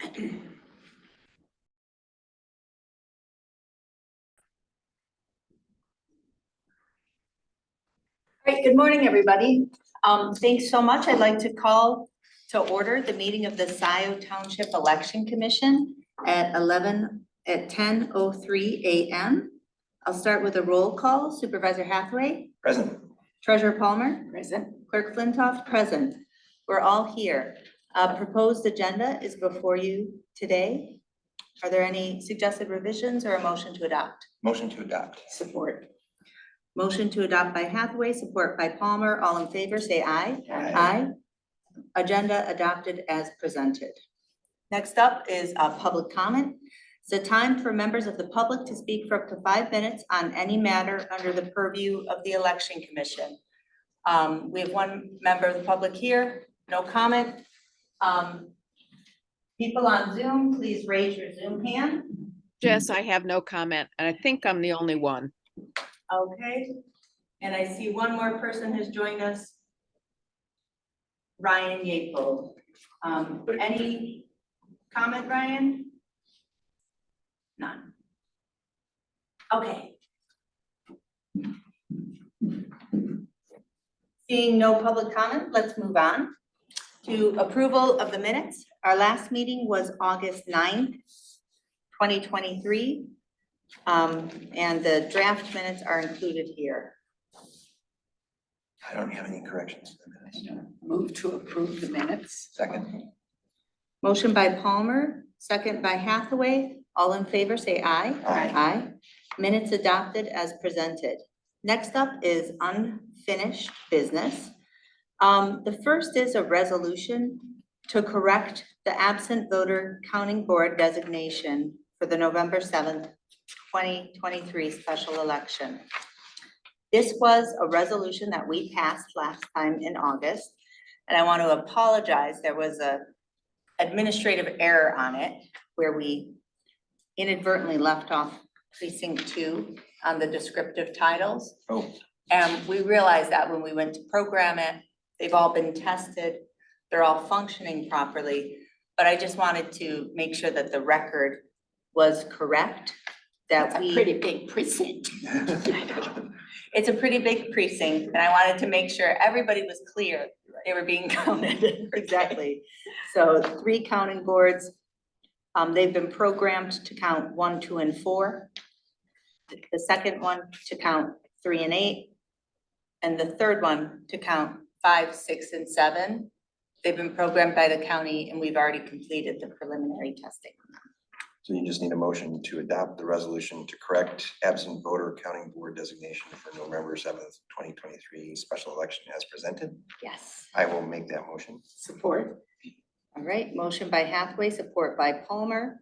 All right, good morning, everybody. Thanks so much. I'd like to call to order the meeting of the Scioto Township Election Commission at 10:03 a.m. I'll start with a roll call. Supervisor Hathaway. Present. Treasurer Palmer. Present. Clerk Flintoff. Present. We're all here. Proposed agenda is before you today. Are there any suggested revisions or a motion to adopt? Motion to adopt. Support. Motion to adopt by Hathaway, support by Palmer. All in favor, say aye. Aye. Aye. Agenda adopted as presented. Next up is public comment. It's a time for members of the public to speak for up to 5 minutes on any matter under the purview of the Election Commission. We have one member of the public here, no comment. People on Zoom, please raise your Zoom hand. Jess, I have no comment, and I think I'm the only one. Okay, and I see one more person has joined us. Ryan Yeaple. Any comment, Ryan? None. Okay. Seeing no public comment, let's move on to approval of the minutes. Our last meeting was August 9th, 2023. And the draft minutes are included here. I don't have any corrections to the minutes. Move to approve the minutes. Second. Motion by Palmer, second by Hathaway. All in favor, say aye. Aye. Aye. Minutes adopted as presented. Next up is unfinished business. The first is a resolution to correct the absent voter counting board designation for the November 7th, 2023 special election. This was a resolution that we passed last time in August, and I want to apologize. There was a administrative error on it where we inadvertently left off precinct 2 on the descriptive titles. Oh. And we realized that when we went to program it, they've all been tested, they're all functioning properly, but I just wanted to make sure that the record was correct. That's a pretty big precinct. It's a pretty big precinct, and I wanted to make sure everybody was clear they were being counted. Exactly. So 3 counting boards, they've been programmed to count 1, 2, and 4. The second one to count 3 and 8, and the third one to count 5, 6, and 7. They've been programmed by the county, and we've already completed the preliminary testing on them. So you just need a motion to adopt the resolution to correct absent voter counting board designation for November 7th, 2023 special election as presented. Yes. I will make that motion. Support. All right, motion by Hathaway, support by Palmer.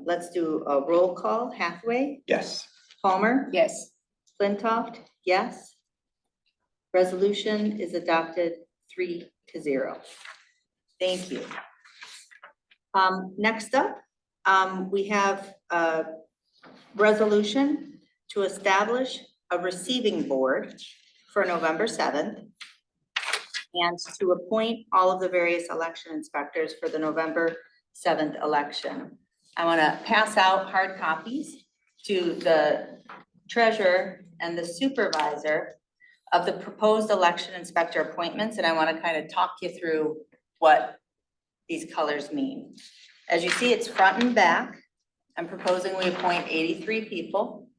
Let's do a roll call. Hathaway, Yes. Palmer, Yes. Flintoff, yes. Resolution is adopted 3-0. Thank you. Next up, we have a resolution to establish a receiving board for November 7th and to appoint all of the various election inspectors for the November 7th election. I want to pass out hard copies to the treasurer and the supervisor of the proposed election inspector appointments, and I want to kind of talk you through what these colors mean. As you see, it's front and back. I'm proposing we appoint 83 people.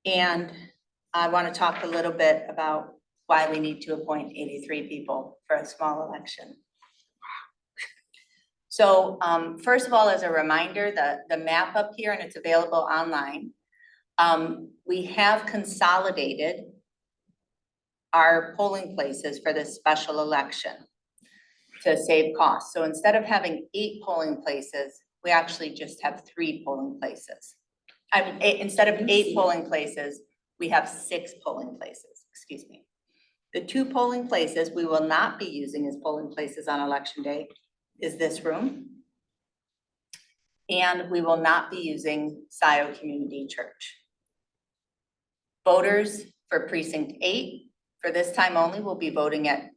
And I want to talk a little bit about why we need to appoint 83 people for a small election. So first of all, as a reminder, the map up here, and it's available online, we have consolidated our polling places for this special election to save costs. So instead of having 8 polling places, we actually just have 3 polling places. Instead of 8 polling places, we have 6 polling places, excuse me. The 2 polling places we will not be using as polling places on election day is this room. And we will not be using Scioto Community Church. Voters for precinct 8, for this time only, will be voting at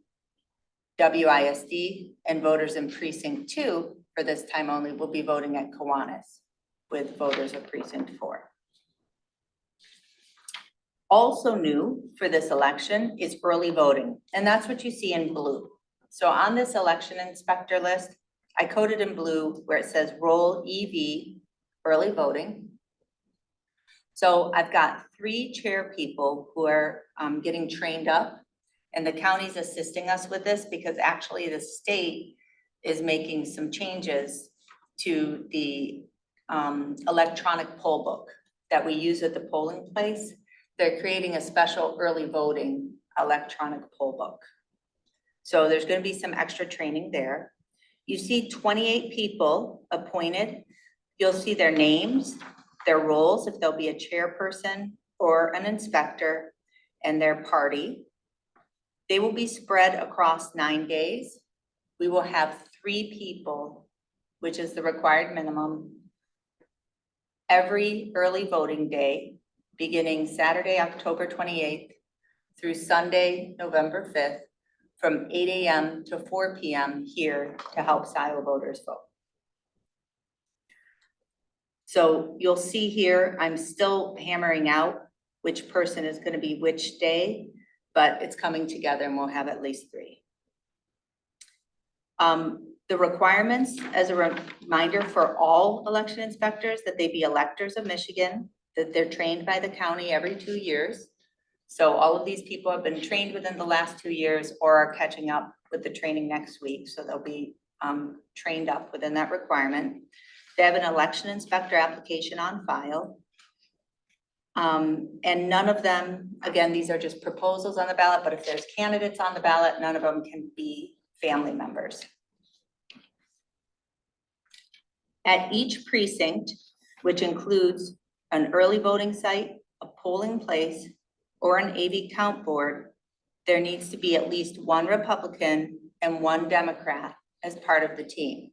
WISD, and voters in precinct 2 for this time only will be voting at Kiwanis with voters of precinct 4. Also new for this election is early voting, and that's what you see in blue. So on this election inspector list, I coded in blue where it says roll EV, early voting. So I've got 3 chair people who are getting trained up, and the county's assisting us with this because actually the state is making some changes to the electronic poll book that we use at the polling place. They're creating a special early voting electronic poll book. So there's going to be some extra training there. You see 28 people appointed. You'll see their names, their roles, if there'll be a chairperson or an inspector, and their party. They will be spread across 9 days. We will have 3 people, which is the required minimum, every early voting day, beginning Saturday, October 28th through Sunday, November 5th, from 8 a.m. to 4 p.m. here to help Iowa voters vote. So you'll see here, I'm still hammering out which person is going to be which day, but it's coming together and we'll have at least 3. The requirements, as a reminder for all election inspectors, that they be electors of Michigan, that they're trained by the county every 2 years. So all of these people have been trained within the last 2 years or are catching up with the training next week. So they'll be trained up within that requirement. They have an election inspector application on file. And none of them, again, these are just proposals on the ballot, but if there's candidates on the ballot, none of them can be family members. At each precinct, which includes an early voting site, a polling place, or an AV count board, there needs to be at least 1 Republican and 1 Democrat as part of the team.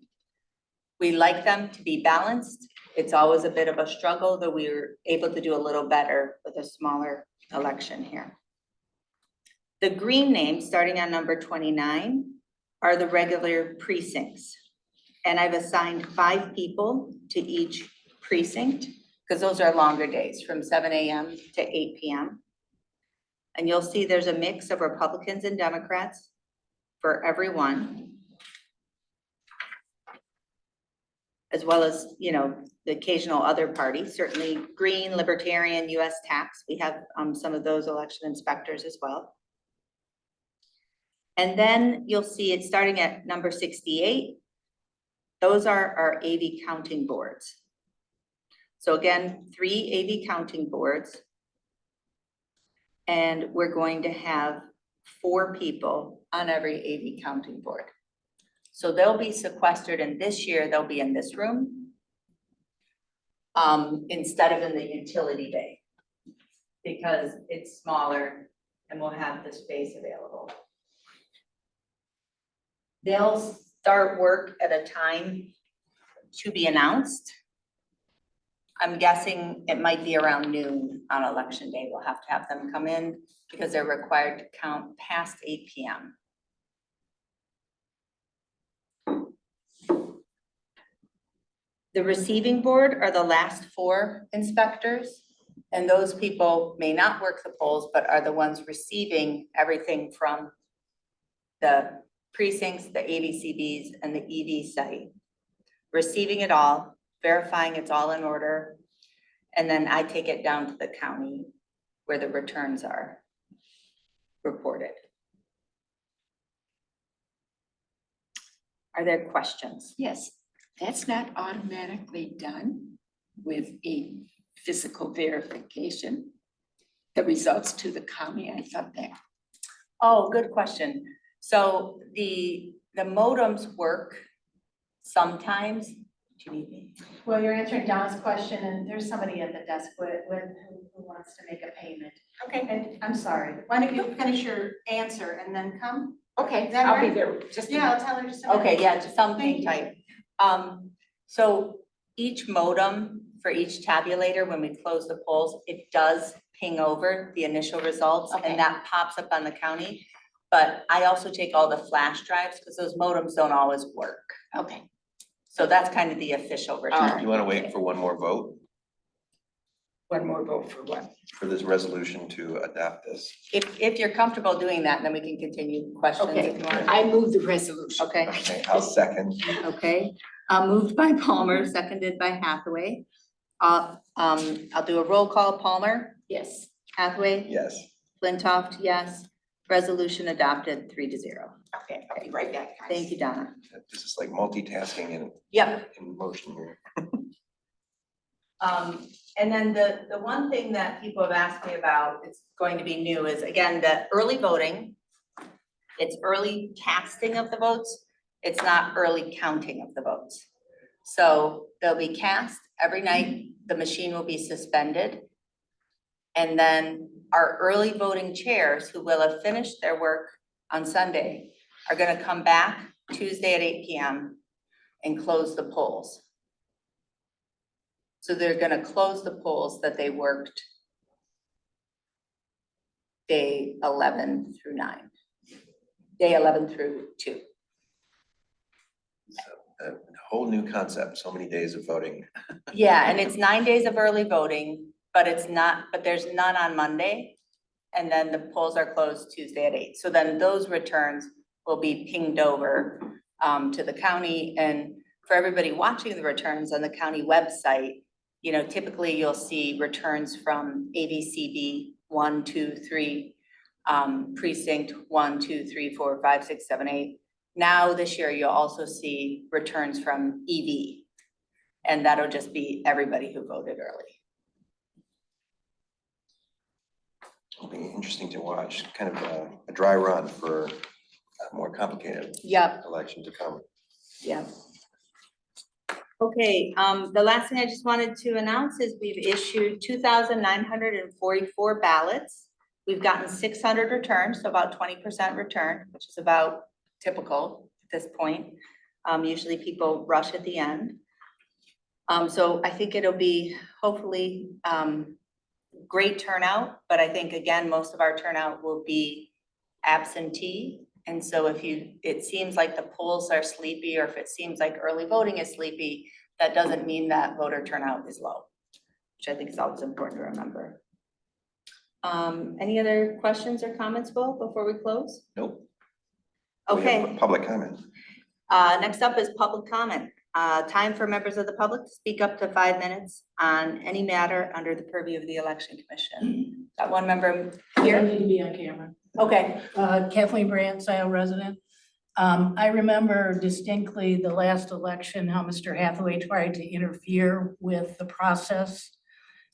We like them to be balanced. It's always a bit of a struggle, though we were able to do a little better with a smaller election here. The green names, starting on number 29, are the regular precincts. And I've assigned 5 people to each precinct because those are longer days from 7 a.m. to 8 p.m. And you'll see there's a mix of Republicans and Democrats for every one, as well as, you know, the occasional other party, certainly Green, Libertarian, US Tax. We have some of those election inspectors as well. And then you'll see it starting at number 68. Those are our AV counting boards. So again, 3 AV counting boards. And we're going to have 4 people on every AV counting board. So they'll be sequestered, and this year they'll be in this room instead of in the utility bay because it's smaller and we'll have the space available. They'll start work at a time to be announced. I'm guessing it might be around noon on election day. We'll have to have them come in because they're required to count past 8 p.m. The receiving board are the last 4 inspectors, and those people may not work the polls, but are the ones receiving everything from the precincts, the AVCBs, and the EV site. Receiving it all, verifying it's all in order, and then I take it down to the county where the returns are reported. Are there questions? Yes, that's not automatically done with a physical verification. The results to the county, I thought that. Oh, good question. So the modems work sometimes. Do you need me? Well, you're answering Don's question, and there's somebody at the desk who wants to make a payment. Okay. And I'm sorry, why don't you finish your answer and then come? Okay, Is that I'll be right? there just. Yeah, I'll tell her just a minute. Okay, yeah, just something Thank you. type. So each modem for each tabulator, when we close the polls, it does ping over the initial results Okay. and that pops up on the county. but I also take all the flash drives because those modems don't always work. Okay, So that's kind of the official return. You want to wait for one more vote one more vote for what? for this resolution to adopt this? If you're comfortable doing that, then we can continue questions Okay, if you want. I move the resolution. Okay, Okay, I'll second. okay. Moved by Palmer, seconded by Hathaway. I'll do a roll call. Palmer, Yes. Hathaway, Yes. Flintoff, yes. Resolution adopted 3-0. Okay, I'll be right back. guys. Thank you, Donna. This is like multitasking Yep. in motion here. And then the one thing that people have asked me about, it's going to be new, is again, the early voting. It's early casting of the votes. It's not early counting of the votes. So they'll be cast every night. The machine will be suspended. And then our early voting chairs, who will have finished their work on Sunday, are gonna come back Tuesday at 8 PM and close the polls. So they're gonna close the polls that they worked day 11 through 9, day 11 through 2. So a whole new concept, so many days of voting. Yeah, and it's 9 days of early voting, but there's none on Monday. And then the polls are closed Tuesday at 8. So then those returns will be pinged over to the county. And for everybody watching the returns on the county website, you know, typically you'll see returns from ABCB 1, 2, 3, precinct 1, 2, 3, 4, 5, 6, 7, 8. Now this year, you'll also see returns from EV. And that'll just be everybody who voted early. It'll be interesting to watch, kind of a dry run for a more complicated Yep. election to come. Yeah. Okay, the last thing I just wanted to announce is we've issued 2,944 ballots. We've gotten 600 returns, so about 20% return, which is about typical at this point. Usually people rush at the end. So I think it'll be hopefully great turnout, but I think again, most of our turnout will be absentee. And so it seems like the polls are sleepy, or if it seems like early voting is sleepy, that doesn't mean that voter turnout is low, which I think is always important to remember. Any other questions or comments, Will, before we close? Nope. We have Okay, public comment. next up is public comment. Time for members of the public to speak up to 5 minutes on any matter under the purview of the Election Commission. Got one member I here? need to be on camera. Okay, Kathleen Brandt, Scioto resident. I remember distinctly the last election, how Mr. Hathaway tried to interfere with the process,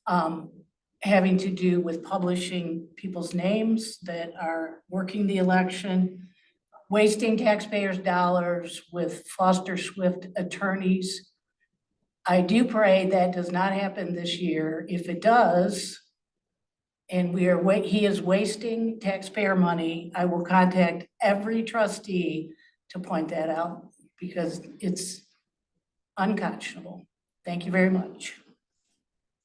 having to do with publishing people's names that are working the election, wasting taxpayers' dollars with Foster Swift attorneys. I do pray that does not happen this year. If it does, and he is wasting taxpayer money, I will contact every trustee to point that out because it's unconscionable. Thank you very much.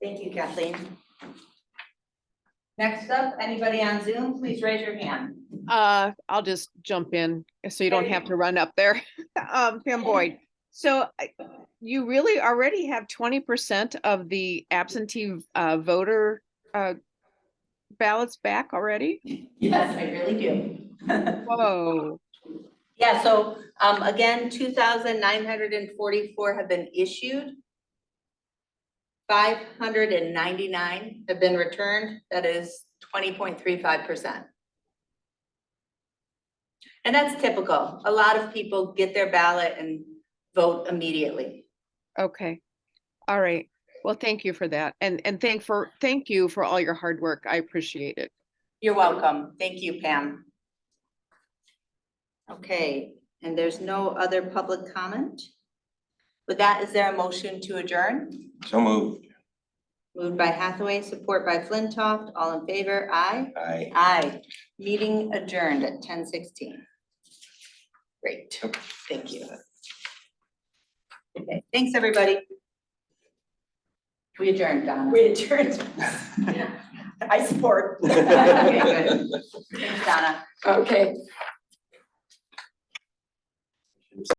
thank you, Kathleen. Next up, anybody on Zoom, please raise your hand. I'll just jump in so you don't have to run up there. Pam Boyd. So you really already have 20% of the absentee voter ballots back already? Yes, I really do. Whoa. Yeah, so again, 2,944 have been issued. 599 have been returned. That is 20.35%. And that's typical. A lot of people get their ballot and vote immediately. Okay. All right. Well, thank you for that. And thank you for all your hard work. I appreciate it. You're welcome. Thank you, Pam. Okay, and there's no other public comment? With that, is there a motion to adjourn? So moved. Moved by Hathaway, support by Flintoff. All in favor? Aye. Aye. Aye. Meeting adjourned at 10:16. Great, thank you. Okay, thanks, everybody. We adjourned, Donna. We adjourned. I support. Okay, good. Thanks, Donna. Okay,